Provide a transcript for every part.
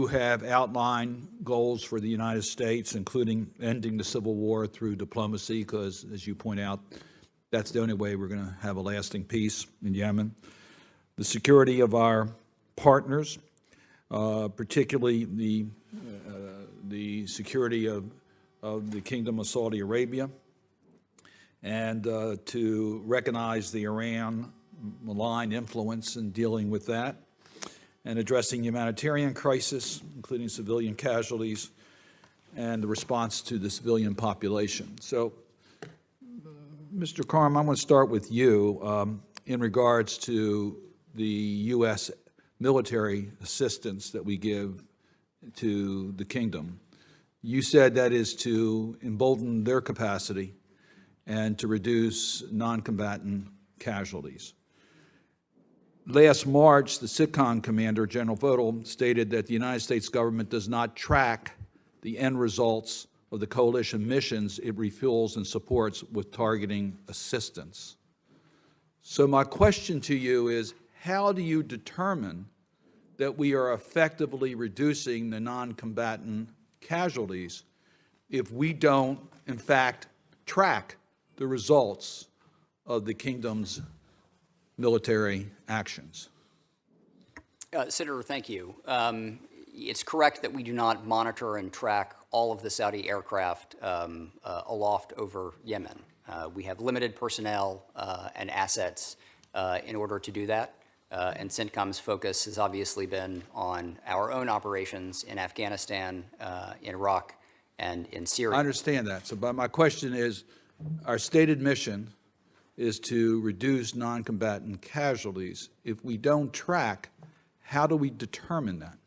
you have outlined goals for the United States, including ending the civil war through diplomacy, because, as you point out, that's the only way we're going to have a lasting peace in Yemen. The security of our partners, particularly the security of the Kingdom of Saudi Arabia, and to recognize the Iran malign influence in dealing with that, and addressing humanitarian crisis, including civilian casualties, and the response to the civilian population. So, Mr. Karem, I'm going to start with you in regards to the U.S. military assistance that we give to the kingdom. You said that is to embolden their capacity and to reduce non-combatant casualties. Last March, the SITCOM commander, General Votel, stated that the United States government does not track the end results of the coalition missions it refuels and supports with targeting assistance. So my question to you is, how do you determine that we are effectively reducing the non-combatant casualties if we don't, in fact, track the results of the kingdom's military actions? Senator, thank you. It's correct that we do not monitor and track all of the Saudi aircraft aloft over Yemen. We have limited personnel and assets in order to do that. And CENTCOM's focus has obviously been on our own operations in Afghanistan, in Iraq, and in Syria. I understand that. So, but my question is, our stated mission is to reduce non-combatant casualties. If we don't track, how do we determine that?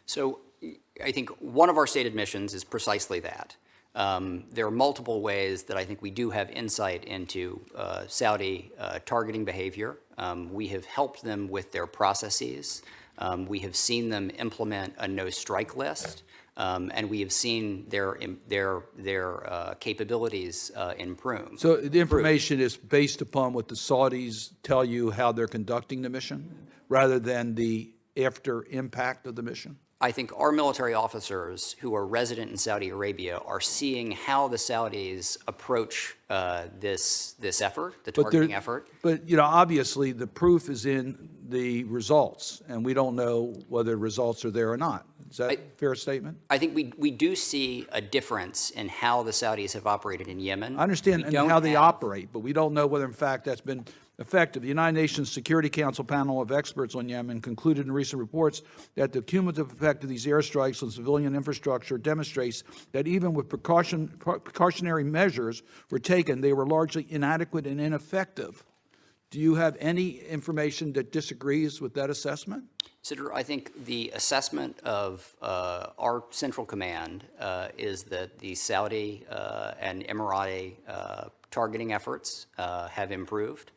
So I think one of our stated missions is precisely that. There are multiple ways that I think we do have insight into Saudi targeting behavior. We have helped them with their processes. We have seen them implement a no-strike list. And we have seen their capabilities improve. So the information is based upon what the Saudis tell you how they're conducting the mission, rather than the after impact of the mission? I think our military officers who are resident in Saudi Arabia are seeing how the Saudis approach this effort, the targeting effort. But, you know, obviously the proof is in the results, and we don't know whether results are there or not. Is that a fair statement? I think we do see a difference in how the Saudis have operated in Yemen. I understand and how they operate, but we don't know whether, in fact, that's been effective. The United Nations Security Council panel of experts on Yemen concluded in recent reports that the cumulative effect of these airstrikes on civilian infrastructure demonstrates that even with precautionary measures were taken, they were largely inadequate and ineffective. Do you have any information that disagrees with that assessment? Senator, I think the assessment of our central command is that the Saudi and Emirati targeting efforts have improved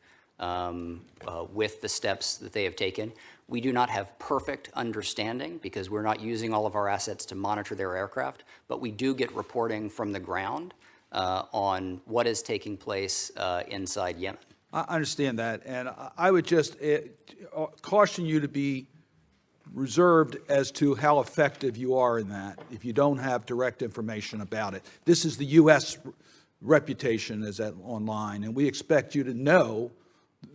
with the steps that they have taken. We do not have perfect understanding because we're not using all of our assets to monitor their aircraft, but we do get reporting from the ground on what is taking place inside Yemen. I understand that, and I would just caution you to be reserved as to how effective you are in that if you don't have direct information about it. This is the U.S. reputation is that online, and we expect you to know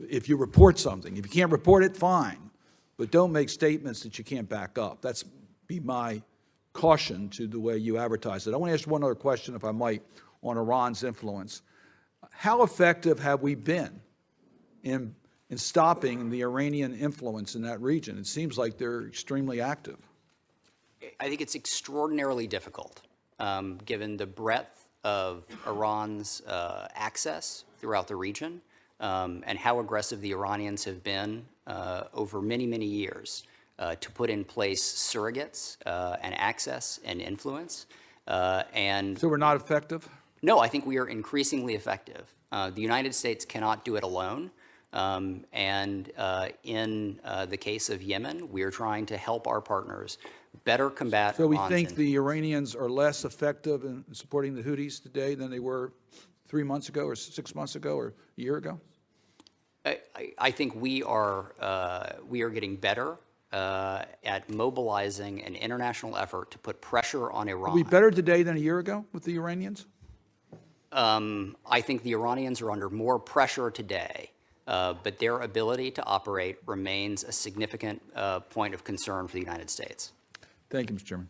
if you report something. If you can't report it, fine, but don't make statements that you can't back up. That's be my caution to the way you advertise it. I want to ask one other question, if I might, on Iran's influence. How effective have we been in stopping the Iranian influence in that region? It seems like they're extremely active. I think it's extraordinarily difficult, given the breadth of Iran's access throughout the region and how aggressive the Iranians have been over many, many years to put in place surrogates and access and influence. So we're not effective? No, I think we are increasingly effective. The United States cannot do it alone. In the case of Yemen, we are trying to help our partners better combat. So we think the Iranians are less effective in supporting the Houthis today than they were 3 months ago or 6 months ago or a year ago? I think we are getting better at mobilizing an international effort to put pressure on Iran. Are we better today than a year ago with the Iranians? I think the Iranians are under more pressure today, but their ability to operate remains a significant point of concern for the United States. Thank you, Mr. Chairman.